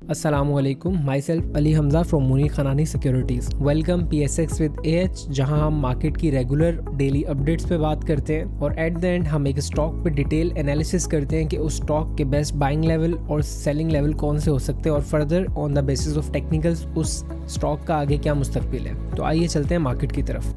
अस्सलामुअलैकुम, my self Ali Hamza from Munir Khanani securities. Welcome PSX with AH, जहां हम मार्केट की रेगुलर डेली अपडेट्स पे बात करते हैं और एट द एंड हम एक स्टॉक पे डिटेल एनालिसिस करते हैं कि उस स्टॉक के बेस्ट बाइंग लेवल और सेलिंग लेवल कौन से हो सकते हैं और further on the basis of technicals उस स्टॉक का आगे क्या मुस्तकबिल है। तो आइए चलते हैं मार्केट की तरफ।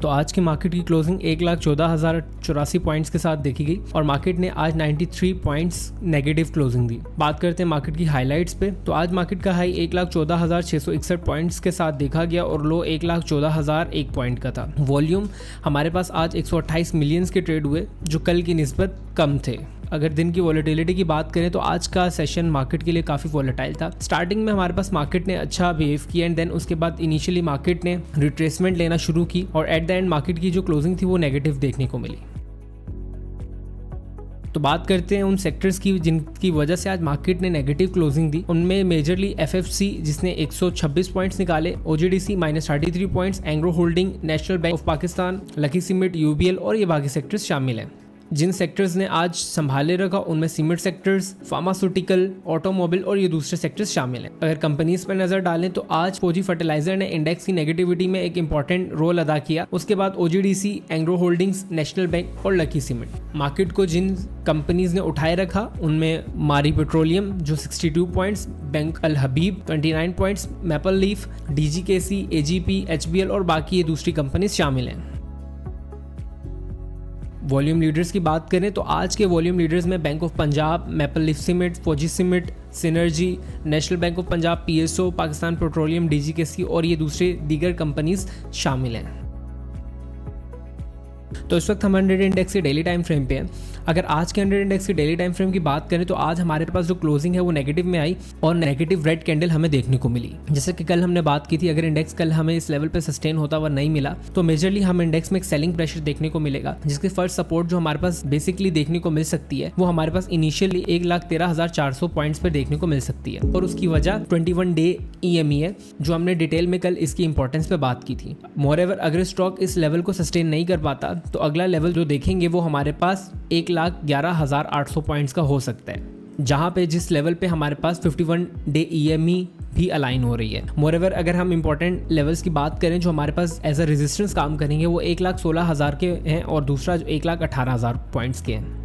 तो आज की मार्केट की क्लोजिंग 1,14,084 पॉइंट्स के साथ देखी गई और मार्केट ने आज 93 पॉइंट्स नेगेटिव क्लोजिंग दी। बात करते हैं मार्केट की हाइलाइट्स पे, तो आज मार्केट का हाई 1,14,661 पॉइंट्स के साथ देखा गया और लो 1,14,001 पॉइंट का था। वॉल्यूम हमारे पास आज 128 मिलियंस के ट्रेड हुए, जो कल की निस्बत कम थे। अगर दिन की वॉलेटिलिटी की बात करें तो आज का सेशन मार्केट के लिए काफ़ी वॉलेटाइल था। स्टार्टिंग में हमारे पास मार्केट ने अच्छा बिहेव किया एंड देन उसके बाद इनिशियली मार्केट ने रिट्रेसमेंट लेना शुरू की और एट द एंड मार्केट की जो क्लोजिंग थी वो नेगेटिव देखने को मिली। तो बात करते हैं उन सेक्टर्स की जिनकी वजह से आज मार्केट ने नेगेटिव क्लोजिंग दी। उनमें मेजरली FFC जिसने 126 पॉइंट्स निकाले, OGDC -33 points, Engro holding, national bank of Pakistan, lucky cement, UBL और ये बाकी सेक्टर्स शामिल हैं। जिन सेक्टर्स ने आज संभाले रखा उनमें सीमेंट सेक्टर्स, फार्मास्यूटिकल, ऑटोमोबाइल और ये दूसरे सेक्टर्स शामिल हैं। अगर कंपनीज पर नजर डालें तो आज फौजी फर्टिलाइजर ने इंडेक्स की नेगेटिविटी में एक इंपॉर्टेंट रोल अदा किया। उसके बाद OGDC, Engro holdings, national bank और लकी सीमेंट। मार्केट को जिन कंपनीज ने उठाए रखा उनमें मारी पेट्रोलियम जो 62 पॉइंट्स, बैंक अल हबीब 29 points, maple leaf, DGKC, AGP, HBL और बाकी ये दूसरी कंपनीज शामिल हैं। वॉल्यूम लीडर्स की बात करें तो आज के वॉल्यूम लीडर्स में bank of Punjab, maple leaf cement, Fauji cement, synergy, national bank of Punjab, PSO, Pakistan petroleum, DGKC और ये दूसरे दीगर कंपनीज शामिल हैं। तो इस वक्त हम 100 इंडेक्स के डेली टाइम फ्रेम पे हैं। अगर आज के 100 इंडेक्स की डेली टाइम फ्रेम की बात करें तो आज हमारे पास जो क्लोजिंग है वो नेगेटिव में आई और नेगेटिव रेड कैंडल हमें देखने को मिली। जैसे कि कल हमने बात की थी, अगर इंडेक्स कल हमें इस लेवल पे सस्टेन होता हुआ नहीं मिला तो मेजरली हम इंडेक्स में एक सेलिंग प्रेशर देखने को मिलेगा, जिसके फर्स्ट सपोर्ट जो हमारे पास बेसिकली देखने को मिल सकती है वो हमारे पास इनिशियली 1,13,400 पॉइंट्स पर देखने को मिल सकती है और उसकी वजह 21 डे EME है, जो हमने डिटेल में कल इसकी इंपॉर्टेंस पे बात की थी। मोरेवर अगर स्टॉक इस लेवल को सस्टेन नहीं कर पाता तो अगला लेवल जो देखेंगे वो हमारे पास 1,11,800 पॉइंट्स का हो सकता है, जहां पे जिस लेवल पे हमारे पास 51 डे EME भी अलाइन हो रही है। मोरेवर अगर हम इंपॉर्टेंट लेवल्स की बात करें जो हमारे पास एज अ रेजिस्टेंस काम करेंगे वो 1,16,000 के हैं और दूसरा जो 1,18,000 पॉइंट्स के हैं।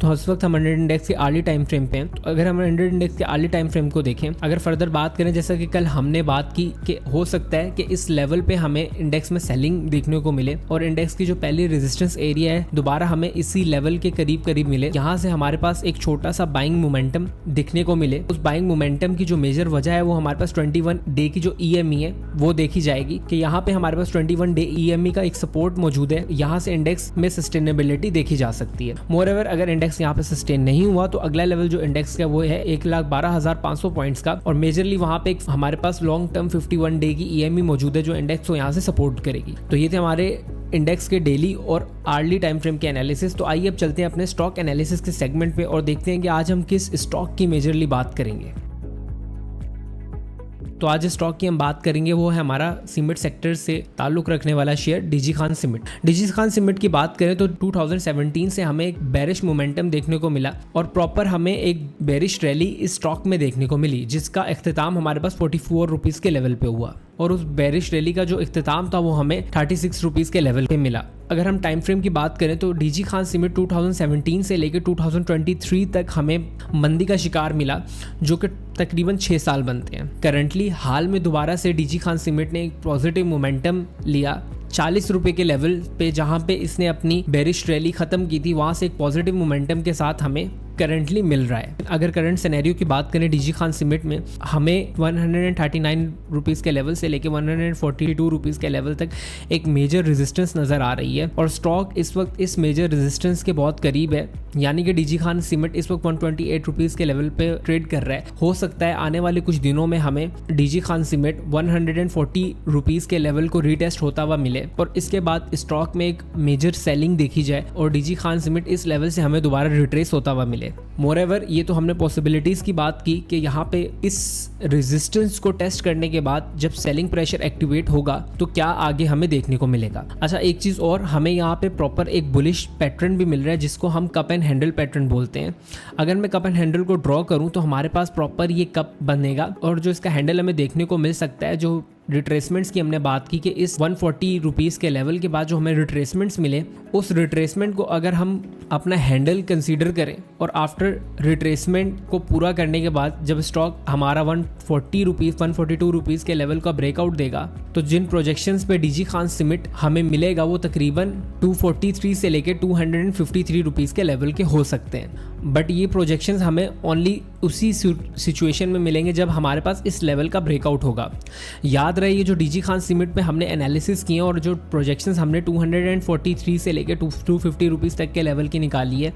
तो इस वक्त हम 100 इंडेक्स के अर्ली टाइम फ्रेम पे हैं। तो अगर हम 100 इंडेक्स के अर्ली टाइम फ्रेम को देखें, अगर फर्दर बात करें जैसा कि कल हमने बात की कि हो सकता है कि इस लेवल पे हमें इंडेक्स में सेलिंग देखने को मिले और इंडेक्स की जो पहली रेजिस्टेंस एरिया है दोबारा हमें इसी लेवल के करीब करीब मिले, यहाँ से हमारे पास एक छोटा सा बाइंग मोमेंटम दिखने को मिले। उस बाइंग मोमेंटम की जो मेजर वजह है वो हमारे पास 21 डे की जो EME है वो देखी जाएगी कि यहाँ पे हमारे पास 21 डे EME का एक सपोर्ट मौजूद है, यहाँ से इंडेक्स में सस्टेनेबिलिटी देखी जा सकती है। मोरेवर अगर इंडेक्स यहाँ पे सस्टेन नहीं हुआ तो अगला लेवल जो इंडेक्स का वो है 1,12,500 पॉइंट्स का और मेजरली वहां पे हमारे पास लॉन्ग टर्म 51 डे की EME मौजूद है जो इंडेक्स को यहाँ से सपोर्ट करेगी। तो ये थे हमारे इंडेक्स के डेली और आर्ली टाइम फ्रेम के एनालिसिस। तो आइए अब चलते हैं अपने स्टॉक एनालिसिस के सेगमेंट पे और देखते हैं कि आज हम किस स्टॉक की मेजरली बात करेंगे। तो आज स्टॉक की हम बात करेंगे वो है हमारा सीमेंट सेक्टर से ताल्लुक रखने वाला share DG Khan cement. DG Khan cement की बात करें तो 2017 से हमें एक बेरिश मोमेंटम देखने को मिला और प्रॉपर हमें एक बेरिश रैली इस स्टॉक में देखने को मिली, जिसका इख्तिताम हमारे पास 44 रुपीज़ के लेवल पे हुआ और उस बेरिश रैली का जो इख्तिताम था वो हमें 36 रुपीज़ के लेवल पे मिला। अगर हम टाइम फ्रेम की बात करें तो DG खान सीमेंट 2017 से लेकर 2023 तक हमें मंदी का शिकार मिला, जो कि तकरीबन 6 साल बनते हैं। करंटली हाल में दोबारा से DG खान सीमेंट ने एक पॉजिटिव मोमेंटम लिया 40 रुपए के लेवल पे, जहां पे इसने अपनी बेरिश रैली खत्म की थी, वहां से एक पॉजिटिव मोमेंटम के साथ हमें करंटली मिल रहा है। अगर करंट सिनेरियो की बात करें DG खान सीमेंट में हमें 139 रुपीज़ के लेवल से लेके 142 रुपीज़ के लेवल तक एक मेजर रेजिस्टेंस नज़र आ रही है और स्टॉक इस वक्त इस मेजर रेजिस्टेंस के बहुत करीब है, यानी कि DG खान सीमेंट इस वक्त 128 रुपीज़ के लेवल पे ट्रेड कर रहा है। हो सकता है आने वाले कुछ दिनों में हमें DG खान सीमेंट 140 रुपीज़ के लेवल को रीटेस्ट होता हुआ मिले और इसके बाद स्टॉक में एक मेजर सेलिंग देखी जाए और DG खान सीमेंट इस लेवल से हमें दोबारा रिट्रेस होता हुआ मिले। मिले। मोरेवर ये तो हमने पॉसिबिलिटीज़ की बात की कि यहाँ पे इस रेजिस्टेंस को टेस्ट करने के बाद जब सेलिंग प्रेशर एक्टिवेट होगा तो क्या आगे हमें देखने को मिलेगा। अच्छा, एक चीज़ और, हमें यहाँ पे प्रॉपर एक बुलिश पैटर्न भी मिल रहा है जिसको हम कप एंड हैंडल पैटर्न बोलते हैं। अगर मैं कप एंड हैंडल को ड्रॉ करूँ तो हमारे पास प्रॉपर ये कप बनेगा और जो इसका हैंडल हमें देखने को मिल सकता है, जो रिट्रेसमेंट्स की हमने बात की कि इस 140 रुपीज़ के लेवल के बाद जो हमें रिट्रेसमेंट्स मिले, उस रिट्रेसमेंट को अगर हम अपना हैंडल कंसीडर करें और आफ्टर रिट्रेसमेंट को पूरा करने के बाद जब स्टॉक हमारा 140 रुपीज़ 142 रुपीज़ के लेवल का ब्रेकआउट देगा तो जिन प्रोजेक्शंस पे डीजी खान सीमेंट हमें मिलेगा वो तकरीबन 243 से लेकर 253 रुपीज़ के लेवल के हो सकते हैं। बट ये प्रोजेक्शंस हमें ओनली उसी सिचुएशन में मिलेंगे जब हमारे पास इस लेवल का ब्रेकआउट होगा। याद रहे, ये जो डीजी खान सीमेंट में हमने एनालिसिस किए और जो प्रोजेक्शंस हमने 243 से लेकर 250 रुपीज़ तक के लेवल की निकाली है,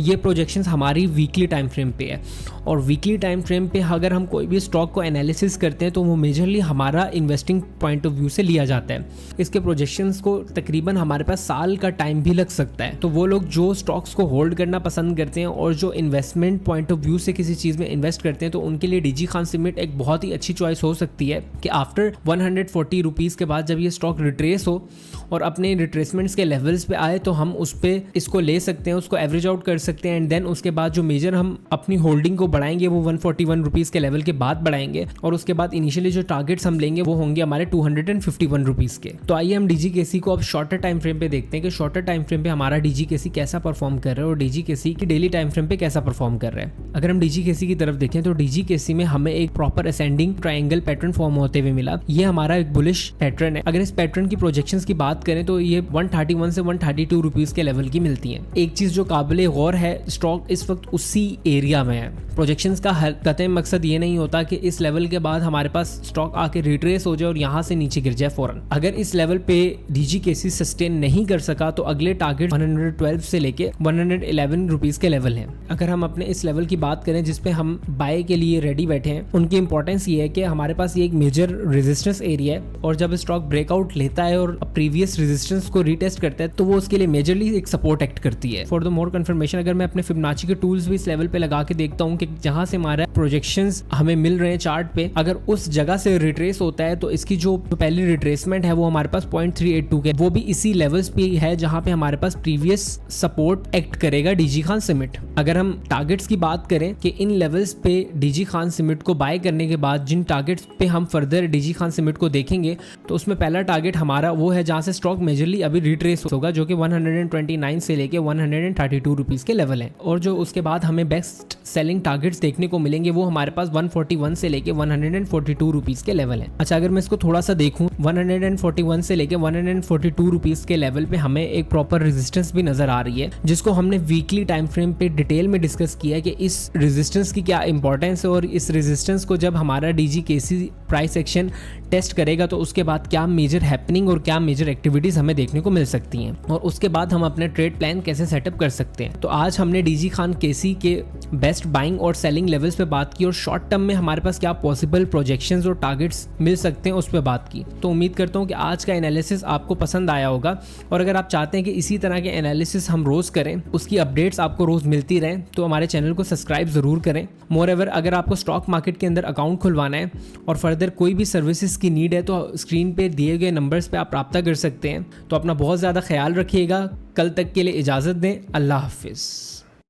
ये प्रोजेक्शंस हमारी वीकली टाइम फ्रेम पे है। और वीकली टाइम फ्रेम पे अगर हम कोई भी स्टॉक को एनालिसिस करते हैं तो वो मेजरली हमारा इन्वेस्टिंग पॉइंट ऑफ व्यू से लिया जाता है। इसके प्रोजेक्शंस को तकरीबन हमारे पास साल का टाइम भी लग सकता है। तो वो लोग जो स्टॉक्स को होल्ड करना पसंद करते हैं और जो इन्वेस्टमेंट पॉइंट ऑफ व्यू से किसी चीज़ में इन्वेस्ट करते हैं तो उनके लिए डीजी खान सीमेंट एक बहुत ही अच्छी चॉइस हो सकती है कि आफ्टर 140 रुपीज़ के बाद जब ये स्टॉक रिट्रेस हो और अपने रिट्रेसमेंट्स के लेवल्स पे आए तो हम उस पर इसको ले सकते हैं, उसको एवरेज आउट कर सकते हैं एंड देन उसके बाद जो मेजर हम अपनी होल्डिंग को बढ़ाएंगे वो 141 रुपीज़ के लेवल के बाद बढ़ाएंगे और उसके बाद इनिशियली जो टारगेट्स हम लेंगे वो होंगे हमारे 251 रुपीज़ के। तो आइए हम डीजीकेसी को अब शॉर्टर टाइम फ्रेम पे देखते हैं कि शॉर्टर टाइम फ्रेम पे हमारा डीजीकेसी कैसा परफॉर्म कर रहा है और डीजीकेसी की डेली टाइम फ्रेम पे कैसा परफॉर्म कर रहा है। अगर हम डीजीकेसी की तरफ देखें तो डीजीकेसी में हमें एक proper ascending triangle pattern form होते हुए मिला। ये हमारा एक बुलिश पैटर्न है। अगर इस पैटर्न की प्रोजेक्शंस की बात करें तो ये 131 से 132 रुपीज़ के लेवल की मिलती हैं। एक चीज़ जो काबिल गौर है, स्टॉक इस वक्त उसी एरिया में है। प्रोजेक्शंस का कतई मकसद ये नहीं होता कि इस लेवल के बाद हमारे पास स्टॉक आके रिट्रेस हो जाए और यहाँ से नीचे गिर जाए फौरन। अगर इस लेवल पे डीजीकेसी सस्टेन नहीं कर सका तो अगले टारगेट 112 से लेके 111 रुपीज़ के लेवल हैं। अगर हम अपने इस लेवल की बात करें जिसपे हम बाय के लिए रेडी बैठे हैं, उनकी इंपॉर्टेंस ये है कि हमारे पास ये एक मेजर रेजिस्टेंस एरिया है और जब स्टॉक ब्रेकआउट लेता है और प्रीवियस रेजिस्टेंस को रीटेस्ट करता है तो वो उसके लिए मेजरली एक सपोर्ट एक्ट करती है। फॉर द मोर कंफर्मेशन, अगर मैं अपने फिबोनाची के टूल्स भी इस लेवल पे लगा के देखता हूँ कि जहां से हमारा प्रोजेक्शंस हमें मिल रहे हैं चार्ट पे, अगर उस जगह से रिट्रेस होता है तो इसकी जो पहली रिट्रेसमेंट है वो हमारे पास 0.382 के, वो भी इसी लेवल्स पे है जहां पे हमारे पास प्रीवियस सपोर्ट एक्ट करेगा डीजी खान सीमेंट। अगर हम टारगेट्स की बात करें कि इन लेवल्स पे डीजी खान सीमेंट को बाय करने के बाद जिन टारगेट्स पे हम फर्दर डीजी खान सीमेंट को देखेंगे तो उसमें पहला टारगेट हमारा वो है जहां से स्टॉक मेजरली अभी रिट्रेस होगा, जो कि 129 से लेके 132 रुपीज़ के लेवल है। और जो उसके बाद हमें बेस्ट सेलिंग टारगेट्स देखने को मिलेंगे वो हमारे पास 141 से लेके 142 रुपीज़ के लेवल है। अच्छा, अगर मैं इसको थोड़ा सा देखूं, 141 से लेके 142 रुपीज़ के लेवल पे हमें एक प्रॉपर रेजिस्टेंस भी नजर आ रही है जिसको हमने वीकली टाइम फ्रेम पे डिटेल में डिस्कस किया है कि इस रेजिस्टेंस की क्या इंपॉर्टेंस है और इस रेजिस्टेंस को जब हमारा डीजीकेसी प्राइस एक्शन टेस्ट करेगा तो उसके बाद क्या मेजर हैपनिंग और क्या मेजर एक्टिविटीज हमें देखने को मिल सकती हैं और उसके बाद हम अपने ट्रेड प्लान कैसे सेटअप कर सकते हैं। तो आज हमने डीजी खान केसी के बेस्ट बाइंग और सेलिंग लेवल्स पे बात की और शॉर्ट टर्म में हमारे पास क्या पॉसिबल प्रोजेक्शंस और टारगेट्स मिल सकते हैं उस पर बात की। तो उम्मीद करता हूँ कि आज का एनालिसिस आपको पसंद आया होगा और अगर आप चाहते हैं कि इसी तरह के एनालिसिस हम रोज करें, उसकी अपडेट्स आपको रोज मिलती रहें, तो हमारे चैनल को सब्सक्राइब जरूर करें। मोरेवर, अगर आपको स्टॉक मार्केट के अंदर अकाउंट खुलवाना है और फर्दर कोई भी सर्विसेज की नीड है तो स्क्रीन पे दिए गए नंबर्स पे आप राब्ता कर सकते हैं। तो अपना बहुत ज़्यादा ख्याल रखिएगा। कल तक के लिए इजाज़त दें। अल्लाह हाफिज़।